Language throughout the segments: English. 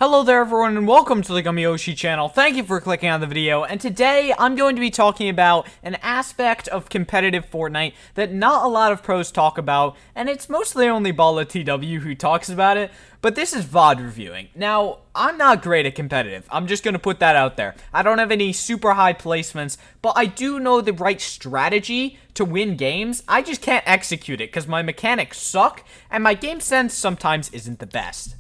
Hello there everyone and welcome to the Gummy channel. Thank you for clicking on the video, and today I'm going to be talking about an aspect of competitive Fortnite that not a lot of pros talk about, and it's mostly only BallaTW who talks about it, but this is VOD reviewing. Now, I'm not great at competitive. I'm just going to put that out there. I don't have any super high placements, but I do know the right strategy to win games. I just can't execute it because my mechanics suck, and my game sense sometimes isn't the best.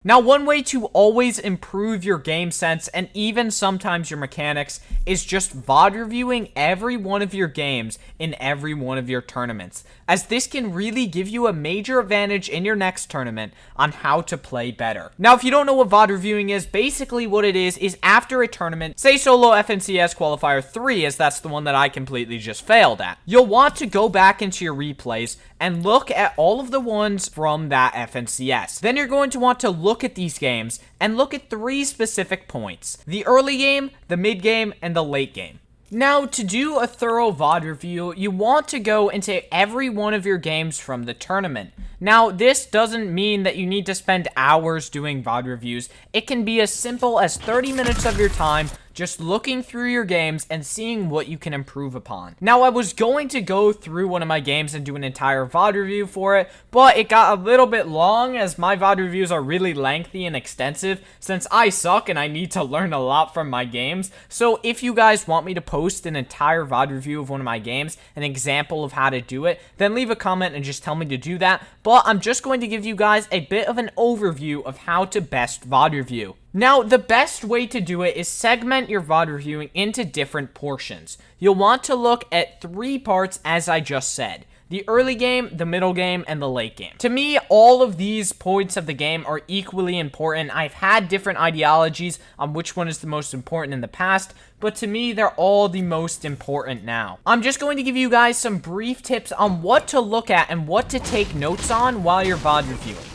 Now, one way to always improve your game sense and even sometimes your mechanics is just VOD reviewing every one of your games in every one of your tournaments, as this can really give you a major advantage in your next tournament on how to play better. Now, if you don't know what VOD reviewing is, basically what it is after a tournament, say solo FNCS qualifier 3, as that's the one that I completely just failed at, you'll want to go back into your replays and look at all of the ones from that FNCS. Then you're going to want to look at these games and look at 3 specific points: the early game, the mid game, and the late game. Now, to do a thorough VOD review, you want to go into every one of your games from the tournament. Now, this doesn't mean that you need to spend hours doing VOD reviews. It can be as simple as 30 minutes of your time just looking through your games and seeing what you can improve upon. Now, I was going to go through one of my games and do an entire VOD review for it, but it got a little bit long as my VOD reviews are really lengthy and extensive since I suck and I need to learn a lot from my games. So if you guys want me to post an entire VOD review of one of my games, an example of how to do it, then leave a comment and just tell me to do that. But I'm just going to give you guys a bit of an overview of how to best VOD review. Now, the best way to do it is segment your VOD reviewing into different portions. You'll want to look at 3 parts, as I just said: the early game, the middle game, and the late game. To me, all of these points of the game are equally important. I've had different ideologies on which one is the most important in the past, but to me, they're all the most important now. I'm just going to give you guys some brief tips on what to look at and what to take notes on while you're VOD reviewing.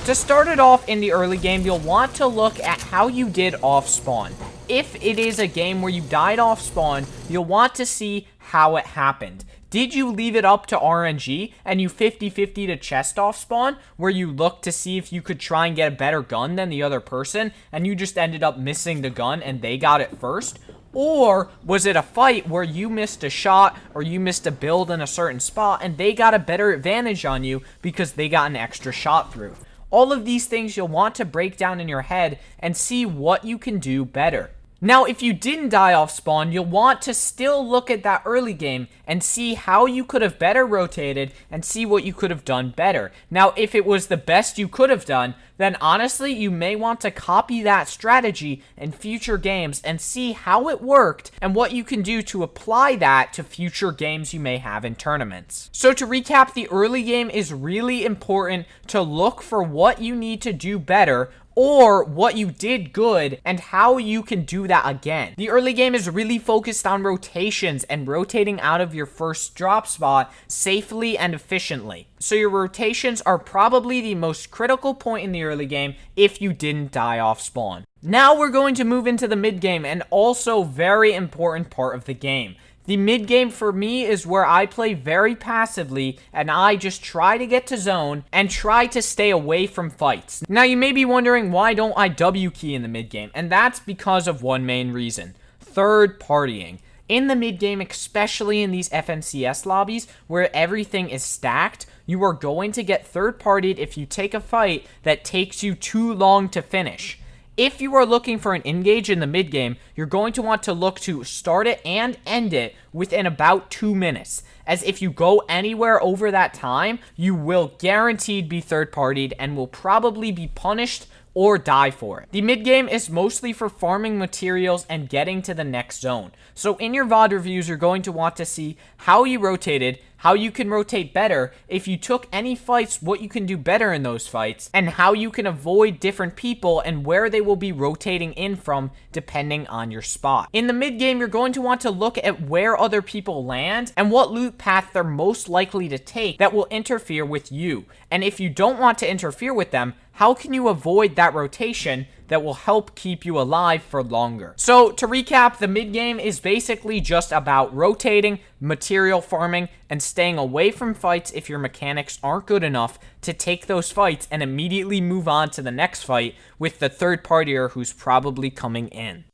To start it off in the early game, you'll want to look at how you did off spawn. If it is a game where you died off spawn, you'll want to see how it happened. Did you leave it up to RNG and you 50-50 to chest off spawn, where you looked to see if you could try and get a better gun than the other person, and you just ended up missing the gun and they got it first? Or was it a fight where you missed a shot or you missed a build in a certain spot and they got a better advantage on you because they got an extra shot through? All of these things you'll want to break down in your head and see what you can do better. Now, if you didn't die off spawn, you'll want to still look at that early game and see how you could have better rotated and see what you could have done better. Now, if it was the best you could have done, then honestly, you may want to copy that strategy in future games and see how it worked and what you can do to apply that to future games you may have in tournaments. So to recap, the early game is really important to look for what you need to do better, or what you did good and how you can do that again. The early game is really focused on rotations and rotating out of your first drop spot safely and efficiently. So your rotations are probably the most critical point in the early game if you didn't die off spawn. Now we're going to move into the mid game, and also very important part of the game. The mid game for me is where I play very passively and I just try to get to zone and try to stay away from fights. Now you may be wondering, why don't I W key in the mid game? And that's because of one main reason: third partying. In the mid game, especially in these FNCS lobbies where everything is stacked, you are going to get third partied if you take a fight that takes you too long to finish. If you are looking for an engage in the mid game, you're going to want to look to start it and end it within about 2 minutes, as if you go anywhere over that time, you will guaranteed be third partied and will probably be punished or die for it. The mid game is mostly for farming materials and getting to the next zone. So in your VOD reviews, you're going to want to see how you rotated, how you can rotate better, if you took any fights, what you can do better in those fights, and how you can avoid different people and where they will be rotating in from depending on your spot. In the mid game, you're going to want to look at where other people land and what loot path they're most likely to take that will interfere with you. And if you don't want to interfere with them, how can you avoid that rotation that will help keep you alive for longer? So to recap, the mid game is basically just about rotating, material farming, and staying away from fights if your mechanics aren't good enough to take those fights and immediately move on to the next fight with the third partier who's probably coming in.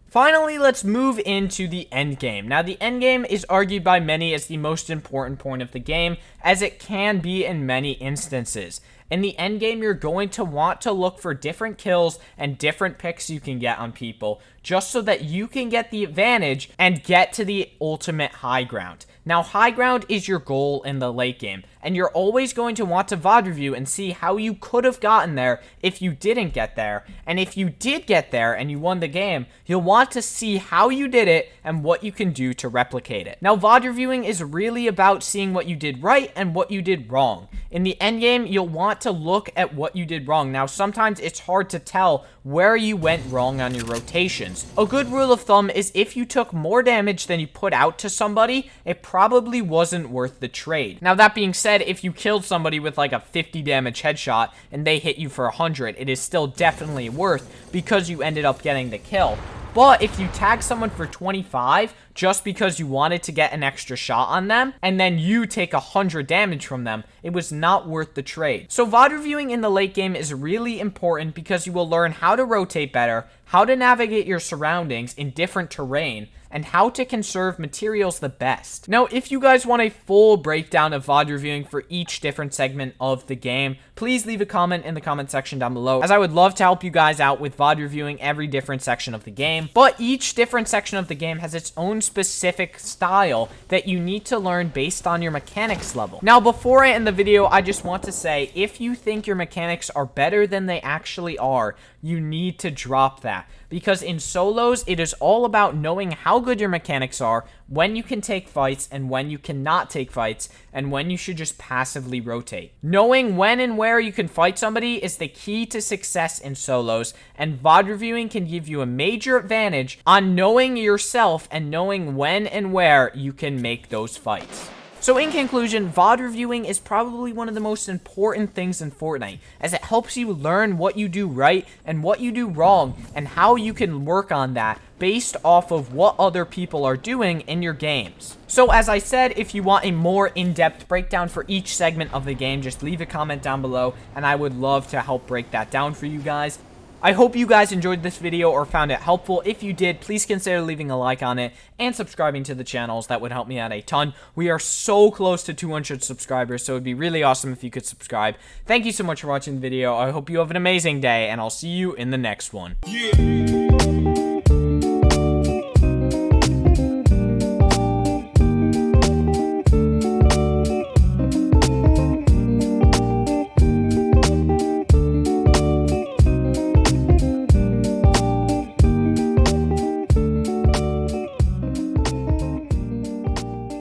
Finally, let's move into the endgame. Now, the endgame is argued by many as the most important point of the game, as it can be in many instances. In the endgame, you're going to want to look for different kills and different picks you can get on people, just so that you can get the advantage and get to the ultimate high ground. Now, high ground is your goal in the late game, and you're always going to want to VOD review and see how you could have gotten there if you didn't get there. And if you did get there and you won the game, you'll want to see how you did it and what you can do to replicate it. Now, VOD reviewing is really about seeing what you did right and what you did wrong. In the endgame, you'll want to look at what you did wrong. Now, sometimes it's hard to tell where you went wrong on your rotations. A good rule of thumb is if you took more damage than you put out to somebody, it probably wasn't worth the trade. Now, that being said, if you killed somebody with like a 50 damage headshot and they hit you for 100, it is still definitely worth because you ended up getting the kill. But if you tag someone for 25 just because you wanted to get an extra shot on them, and then you take 100 damage from them, it was not worth the trade. So VOD reviewing in the late game is really important because you will learn how to rotate better, how to navigate your surroundings in different terrain, and how to conserve materials the best. Now, if you guys want a full breakdown of VOD reviewing for each different segment of the game, please leave a comment in the comment section down below, as I would love to help you guys out with VOD reviewing every different section of the game. But each different section of the game has its own specific style that you need to learn based on your mechanics level. Now, before I end the video, I just want to say, if you think your mechanics are better than they actually are, you need to drop that. Because in solos, it is all about knowing how good your mechanics are, when you can take fights and when you cannot take fights, and when you should just passively rotate. Knowing when and where you can fight somebody is the key to success in solos, and VOD reviewing can give you a major advantage on knowing yourself and knowing when and where you can make those fights. So in conclusion, VOD reviewing is probably one of the most important things in Fortnite, as it helps you learn what you do right and what you do wrong, and how you can work on that based off of what other people are doing in your games. So as I said, if you want a more in-depth breakdown for each segment of the game, just leave a comment down below, and I would love to help break that down for you guys. I hope you guys enjoyed this video or found it helpful. If you did, please consider leaving a like on it and subscribing to the channels. That would help me out a ton. We are so close to 200 subscribers, so it would be really awesome if you could subscribe. Thank you so much for watching the video. I hope you have an amazing day, and I'll see you in the next one. Yeah.